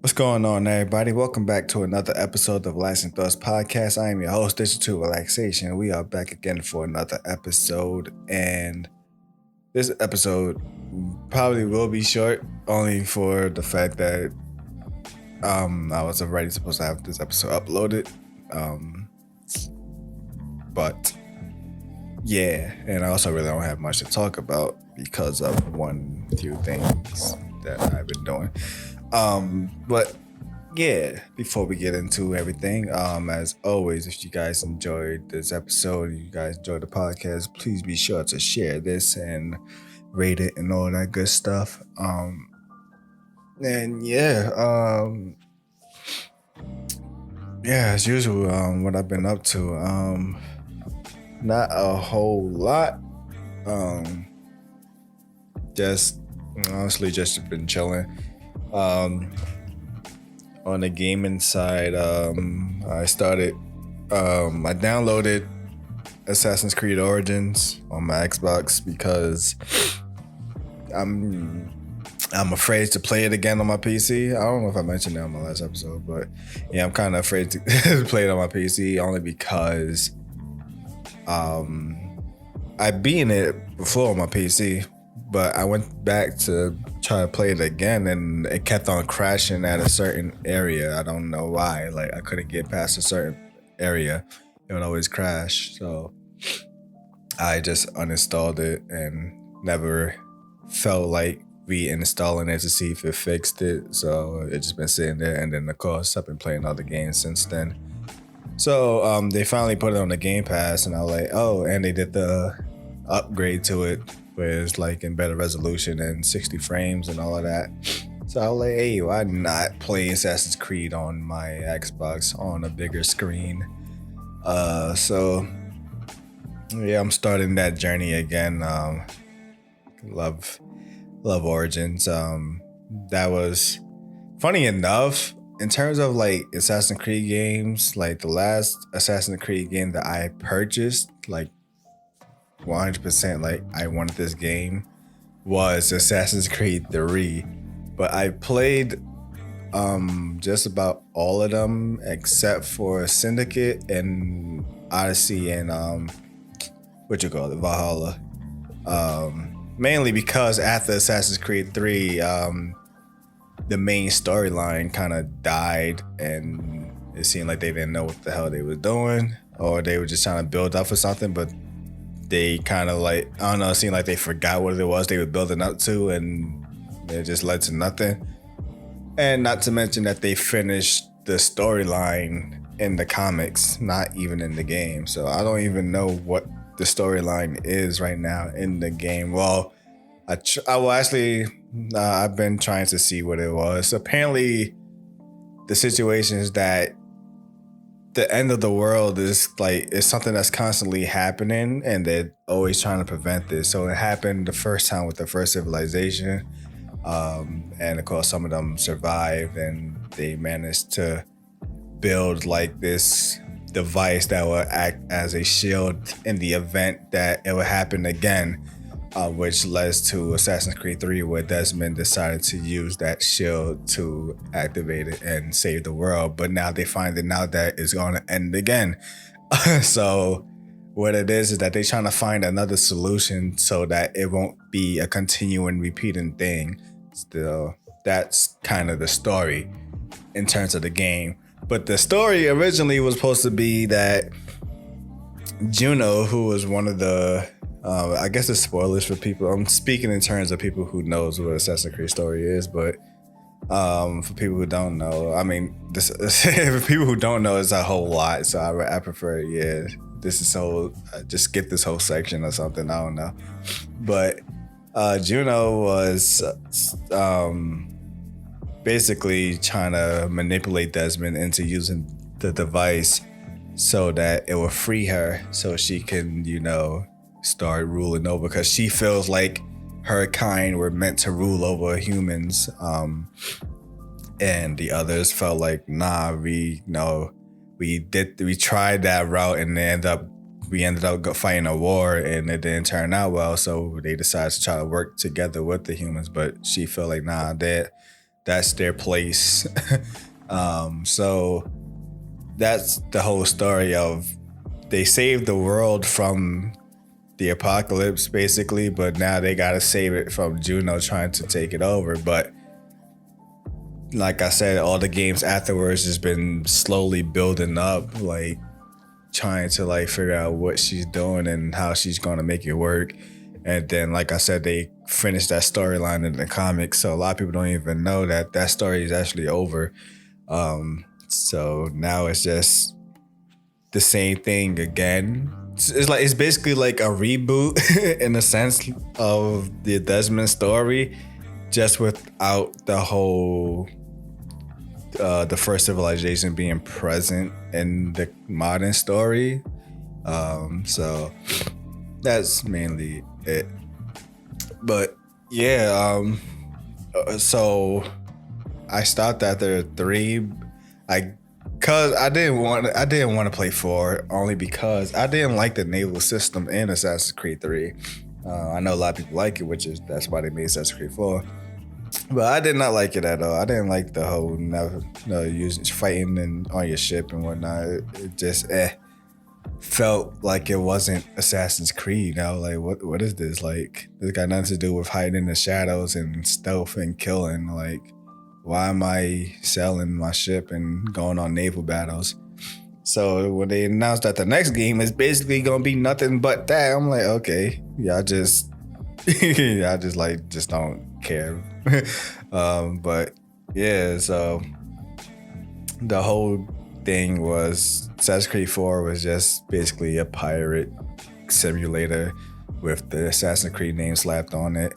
What's going on, everybody? Welcome back to another episode of Lasting Thoughts Podcast. I am your host, Digital Relaxation. We are back again for another episode, and this episode probably will be short, only for the fact that I was already supposed to have this episode uploaded. But yeah, and I also really don't have much to talk about because of one few things that I've been doing. But yeah, before we get into everything, as always, if you guys enjoyed this episode, you guys enjoyed the podcast, please be sure to share this and rate it and all that good stuff. And yeah, as usual, what I've been up to, not a whole lot. Just honestly, just been chilling. On the gaming side, I downloaded Assassin's Creed Origins on my Xbox because I'm afraid to play it again on my PC. I don't know if I mentioned that on my last episode, but yeah, I'm kind of afraid to play it on my PC only because I beaten it before on my PC, but I went back to try to play it again and it kept on crashing at a certain area. I don't know why. Like, I couldn't get past a certain area. It would always crash. So I just uninstalled it and never felt like reinstalling it to see if it fixed it. So it's just been sitting there. And then, of course, I've been playing other games since then. So they finally put it on the Game Pass, and I was like, oh, and they did the upgrade to it where it's like in better resolution and 60 frames and all of that. So I was like, hey, why not play Assassin's Creed on my Xbox on a bigger screen? So yeah, I'm starting that journey again. Love Origins. That was funny enough. In terms of like Assassin's Creed games, like the last Assassin's Creed game that I purchased, like 100%, like I wanted this game, was Assassin's Creed 3. But I played just about all of them except for Syndicate and Odyssey and Valhalla. Mainly because after Assassin's Creed 3, the main storyline kind of died and it seemed like they didn't know what the hell they were doing, or they were just trying to build up for something, but they kind of like, I don't know, it seemed like they forgot what it was they were building up to and it just led to nothing. And not to mention that they finished the storyline in the comics, not even in the game. So I don't even know what the storyline is right now in the game. Well, I've been trying to see what it was. Apparently, the situation is that the end of the world is something that's constantly happening, and they're always trying to prevent this. So it happened the first time with the first civilization, and of course, some of them survived, and they managed to build like this device that will act as a shield in the event that it would happen again. Which led to Assassin's Creed 3, where Desmond decided to use that shield to activate it and save the world. But now they find that now that it's going to end again. So what it is that they're trying to find another solution so that it won't be a continuing, repeating thing. Still, that's kind of the story in terms of the game. But the story originally was supposed to be that Juno, who was one of the I guess it's spoilers for people. I'm speaking in terms of people who knows what Assassin's Creed story is, but for people who don't know, I mean, for people who don't know, it's a whole lot. So I prefer, this is just skip this whole section or something. I don't know, but Juno was basically trying to manipulate Desmond into using the device so that it will free her, so she can, start ruling over, because she feels like her kind were meant to rule over humans, and the others felt like, nah, we tried that route and we ended up fighting a war and it didn't turn out well, so they decided to try to work together with the humans. But she felt like, nah, that's their place. So that's the whole story of they saved the world from the apocalypse basically, but now they gotta save it from Juno trying to take it over. But like I said, all the games afterwards has been slowly building up, like trying to like figure out what she's doing and how she's gonna make it work. And then, like I said, they finished that storyline in the comics, so a lot of people don't even know that that story is actually over. So now it's just the same thing again. It's basically like a reboot in the sense of the Desmond story, just without the whole the first civilization being present in the modern story. So that's mainly it. But yeah, so I stopped after 3. Cause I didn't want to play 4 only because I didn't like the naval system in Assassin's Creed 3. I know a lot of people like it, that's why they made Assassin's Creed 4. But I did not like it at all. I didn't like the whole using fighting and on your ship and whatnot. It just felt like it wasn't Assassin's Creed. I was like, what is this? Like, this got nothing to do with hiding in the shadows and stealth and killing. Like, why am I sailing my ship and going on naval battles? So when they announced that the next game is basically gonna be nothing but that, I'm like, okay, y'all just don't care. But yeah, so the whole thing was Assassin's Creed 4 was just basically a pirate simulator with the Assassin's Creed name slapped on it.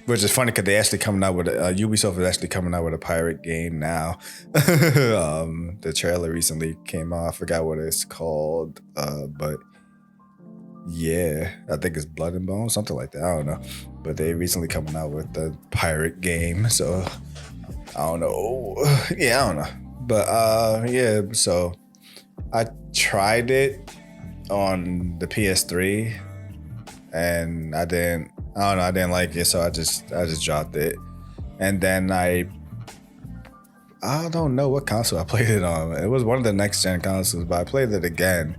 Which is funny because they actually coming out with Ubisoft is actually coming out with a pirate game now. The trailer recently came out. I forgot what it's called, but yeah, I think it's Blood and Bone, something like that. I don't know, but they recently coming out with the pirate game, so I don't know. Yeah, I don't know, but yeah. So I tried it on the PS3, and I didn't like it, so I just dropped it. And then I don't know what console I played it on. It was one of the next gen consoles, but I played it again,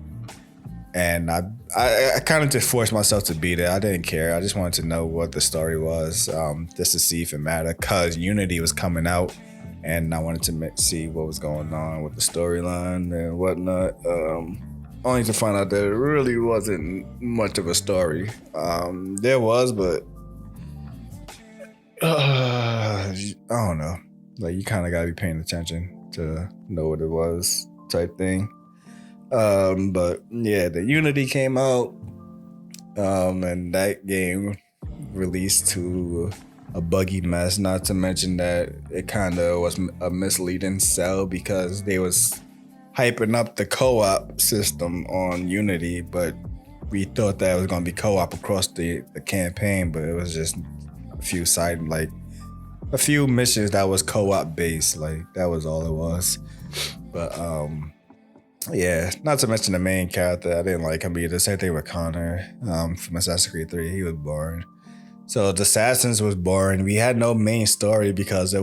and I kind of just forced myself to beat it. I didn't care. I just wanted to know what the story was, just to see if it mattered, because Unity was coming out, and I wanted to see what was going on with the storyline and whatnot. Only to find out that it really wasn't much of a story. There was, but I don't know. Like, you kind of gotta be paying attention to know what it was, type thing. But yeah, the Unity came out, and that game released to a buggy mess. Not to mention that it kind of was a misleading sell because they was hyping up the co-op system on Unity, but we thought that it was going to be co-op across the campaign, but it was just a few missions that was co-op based. Like, that was all it was. But yeah, not to mention the main character, I didn't like him either. Same thing with Connor from Assassin's Creed 3. He was boring. So the Assassins was boring. We had no main story because the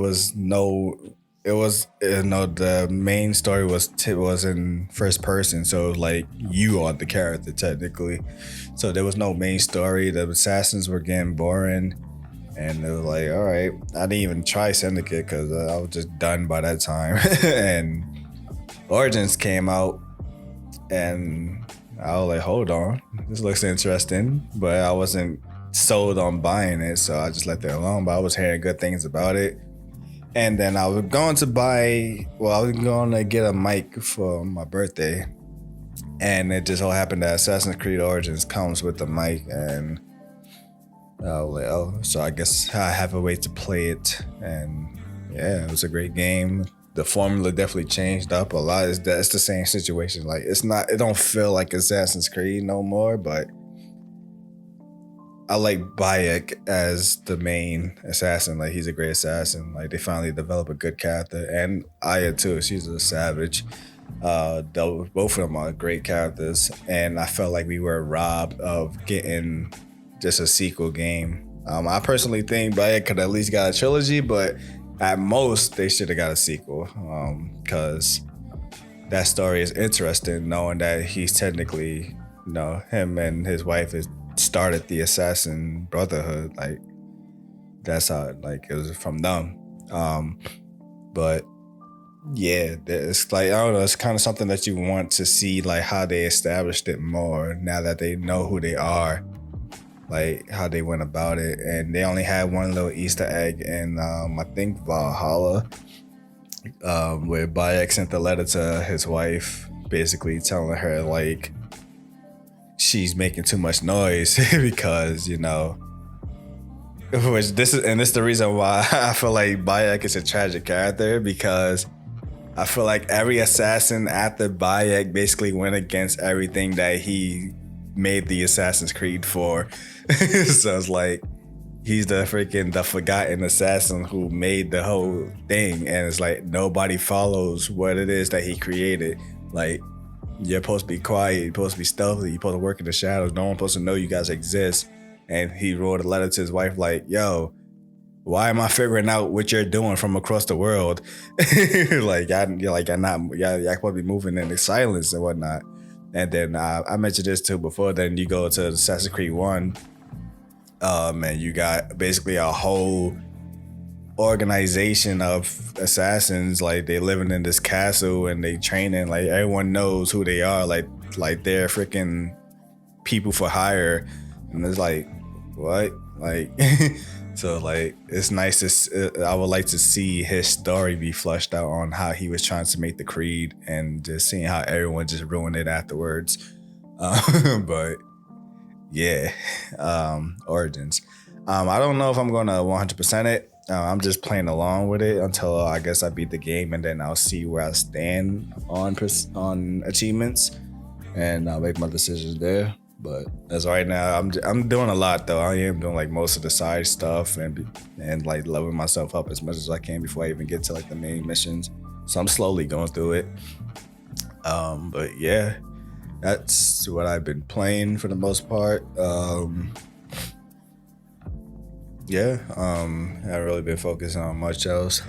main story was in first person, so like you are the character technically. So there was no main story. The Assassins were getting boring, and it was like, all right. I didn't even try Syndicate because I was just done by that time. And Origins came out, and I was like, hold on, this looks interesting, but I wasn't sold on buying it, so I just left it alone. But I was hearing good things about it. And then I was going to get a mic for my birthday. And it just all happened that Assassin's Creed Origins comes with the mic. And I was like, oh, so I guess I have a way to play it. And yeah, it was a great game. The formula definitely changed up a lot. It's the same situation. Like, it don't feel like Assassin's Creed no more, but I like Bayek as the main assassin. Like, he's a great assassin. Like, they finally develop a good character. And Aya too, she's a savage. Both of them are great characters. And I felt like we were robbed of getting just a sequel game I personally think Bayek could at least got a trilogy, but at most they should have got a sequel, because that story is interesting, knowing that he's technically, him and his wife has started the Assassin Brotherhood. Like, that's how it was from them. But yeah, it's like, I don't know, it's kind of something that you want to see, like how they established it more now that they know who they are, like how they went about it. And they only had one little Easter egg in I think Valhalla, where Bayek sent the letter to his wife, basically telling her like she's making too much noise because, which this is the reason why I feel like Bayek is a tragic character, because I feel like every assassin after Bayek basically went against everything that he made the Assassin's Creed for. So it's like he's the forgotten assassin who made the whole thing, and it's like nobody follows what it is that he created. Like, you're supposed to be quiet, you're supposed to be stealthy, you're supposed to work in the shadows, no one's supposed to know you guys exist. And he wrote a letter to his wife like, yo, why am I figuring out what you're doing from across the world? Like, you're supposed to be moving in the silence and whatnot. And then I mentioned this too before. Then you go to Assassin's Creed 1, and you got basically a whole organization of assassins. Like, they living in this castle and they training. Like, everyone knows who they are. Like they're freaking people for hire. And it's like, what? Like, so like, it's nice I would like to see his story be fleshed out on how he was trying to make the Creed, and just seeing how everyone just ruined it afterwards. But yeah, Origins. I don't know if I'm gonna 100% it. I'm just playing along with it until I guess I beat the game, and then I'll see where I stand on achievements, and I'll make my decisions there. But as of right now, I'm doing a lot though. I am doing like most of the side stuff and like leveling myself up as much as I can before I even get to like the main missions. So I'm slowly going through it. But yeah, that's what I've been playing for the most part. Yeah, I haven't really been focusing on much else.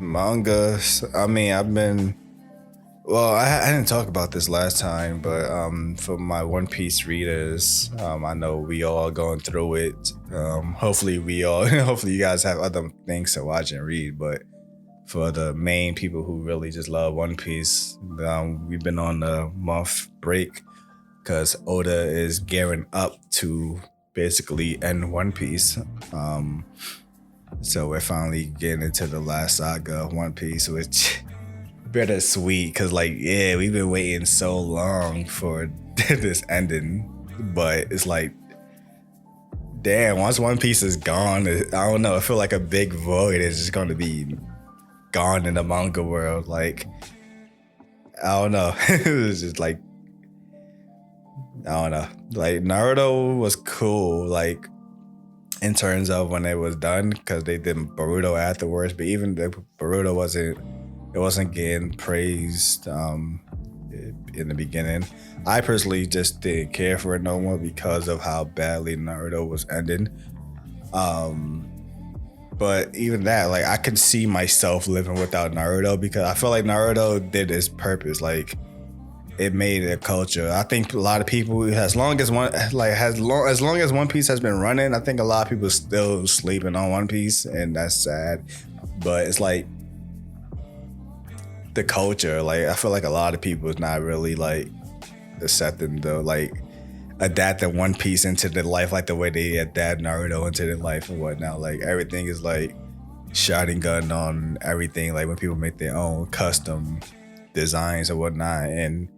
Manga. I mean, I didn't talk about this last time, but for my One Piece readers, I know we all are going through it. Hopefully you guys have other things to watch and read, but for the main people who really just love One Piece, we've been on a month break because Oda is gearing up to basically end One Piece. So we're finally getting into the last saga of One Piece, which bittersweet, because like, yeah, we've been waiting so long for this ending, but it's like, damn, once One Piece is gone, I don't know, I feel like a big void is just going to be gone in the manga world. Like, I don't know. It's just like, I don't know. Like, Naruto was cool, like, in terms of when it was done, because they did Boruto afterwards, but even the Boruto wasn't getting praised in the beginning. I personally just didn't care for it no more because of how badly Naruto was ending. But even that, like, I could see myself living without Naruto, because I feel like Naruto did its purpose. Like, it made a culture. I think a lot of people, as long as One Piece has been running, I think a lot of people still sleeping on One Piece, and that's sad. But it's like the culture. Like, I feel like a lot of people is not really like accepting adapting One Piece into their life like the way they adapt Naruto into their life and whatnot. Like, everything is like Sharingan on everything. Like, when people make their own custom designs or whatnot and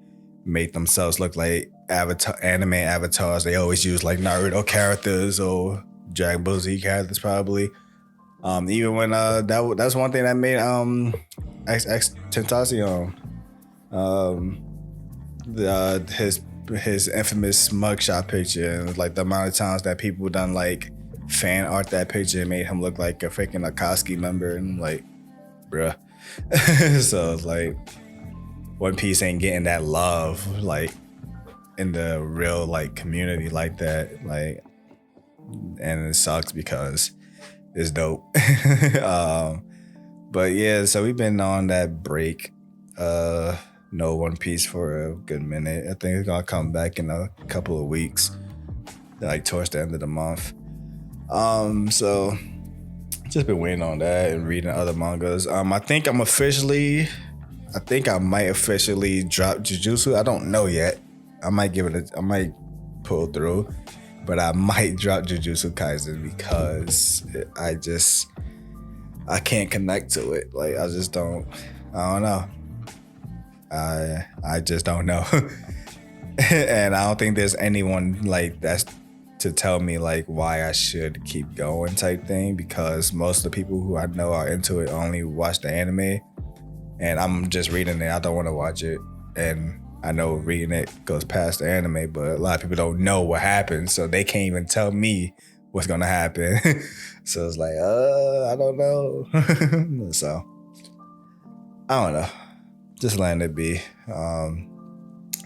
make themselves look like anime avatars, they always use like Naruto characters or Dragon Ball Z characters probably. Even when that's one thing that made X Tentacion his infamous mugshot picture, and like the amount of times that people done like fan art that picture and made him look like a freaking Akatsuki member, and I'm like, bruh. So it's like One Piece ain't getting that love. Like, in the real like community like that. Like, and it sucks because it's dope. But yeah, so we've been on that break. No One Piece for a good minute. I think it's gonna come back in a couple of weeks, like towards the end of the month. So just been waiting on that and reading other mangas. I think I might officially drop Jujutsu. I don't know yet. I might pull through, but I might drop Jujutsu Kaisen because I can't connect to it. Like I don't know. I just don't know. And I don't think there's anyone like that's to tell me like why I should keep going type thing, because most of the people who I know are into it only watch the anime, and I'm just reading it. I don't want to watch it, and I know reading it goes past the anime, but a lot of people don't know what happens, so they can't even tell me what's gonna happen. So it's like, I don't know. So I don't know. Just letting it be.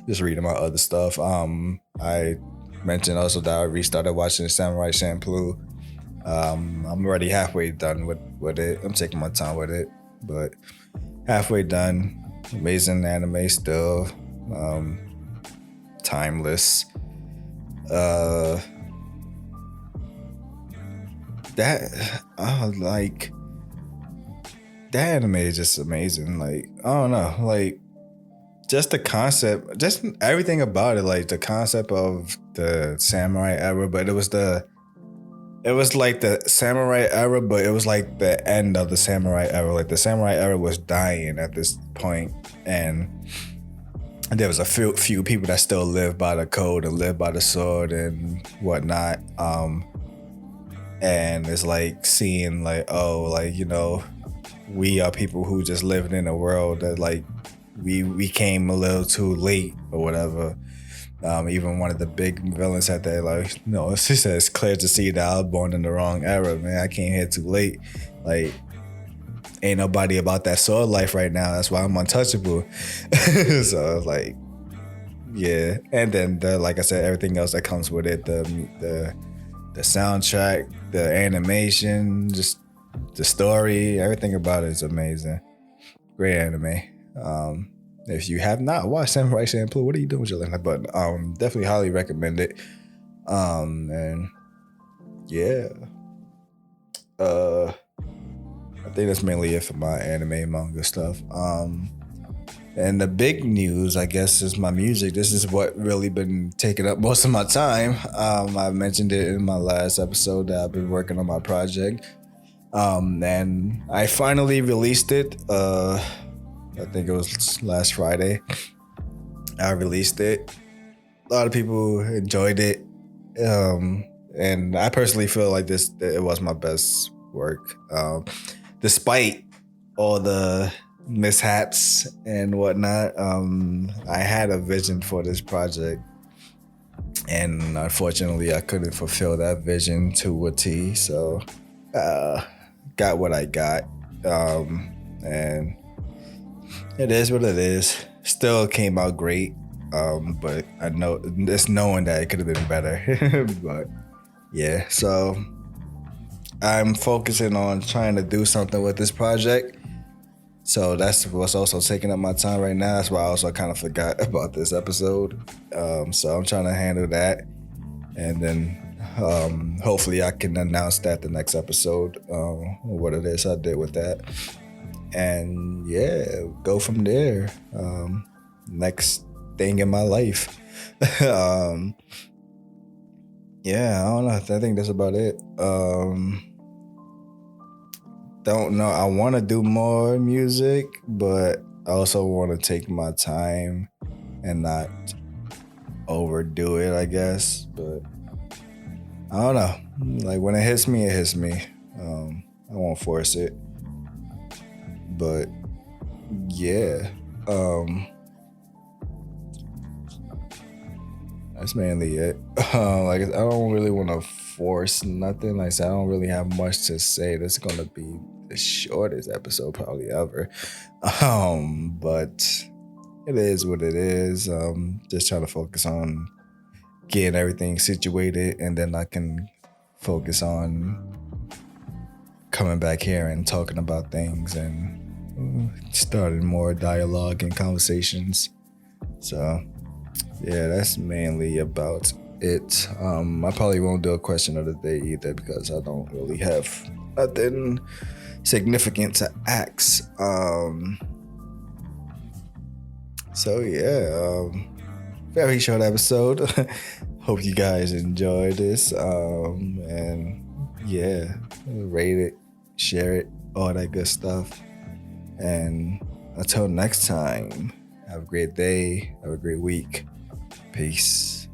Just reading my other stuff. I mentioned also that I restarted watching Samurai Champloo. I'm already halfway done with it. I'm taking my time with it, but halfway done. Amazing anime still. Timeless. Like that anime is just amazing. Like, I don't know, like just the concept, just everything about it, like the concept of the samurai era, but it was like the samurai era, but it was like the end of the samurai era. Like the samurai era was dying at this point, and there was a few people that still live by the code and live by the sword and whatnot. And it's like seeing like, oh, like, you know, we are people who just living in a world that like we came a little too late or whatever. Even one of the big villains had that, like, no, she says it's clear to see that I was born in the wrong era, man. I came here too late. Like, ain't nobody about that sword life right now. That's why I'm untouchable. So it's like, yeah. And then like I said, everything else that comes with it, the soundtrack, the animation, just the story, everything about it is amazing. Great anime. If you have not watched Samurai Champloo, what are you doing with your life? But definitely highly recommend it. And yeah, I think that's mainly it for my anime manga stuff. And the big news, I guess, is my music. This is what really been taking up most of my time. I mentioned it in my last episode that I've been working on my project. And I finally released it. I think it was last Friday. I released it. A lot of people enjoyed it. And I personally feel like it was my best work. Despite all the mishaps and whatnot, I had a vision for this project, and unfortunately I couldn't fulfill that vision to a T. So got what I got, and it is what it is. Still came out great, but I know it's knowing that it could have been better. But yeah, so I'm focusing on trying to do something with this project. So that's what's also taking up my time right now. That's why I also kind of forgot about this episode. So I'm trying to handle that, and then hopefully I can announce that the next episode, what it is I did with that. And yeah, go from there. Next thing in my life. Yeah, I don't know. I think that's about it. Don't know. I want to do more music, but I also want to take my time and not overdo it, I guess. But I don't know. Like when it hits me, it hits me. I won't force it. But yeah, that's mainly it. Like I don't really want to force nothing. Like I said, I don't really have much to say. This is gonna be the shortest episode probably ever. But it is what it is. Just trying to focus on getting everything situated, and then I can focus on coming back here and talking about things and starting more dialogue and conversations. So yeah, that's mainly about it. I probably won't do a question of the day either because I don't really have nothing significant to ask. So yeah, very short episode. Hope you guys enjoyed this. And yeah, rate it, share it, all that good stuff. And until next time, have a great day, have a great week. Peace.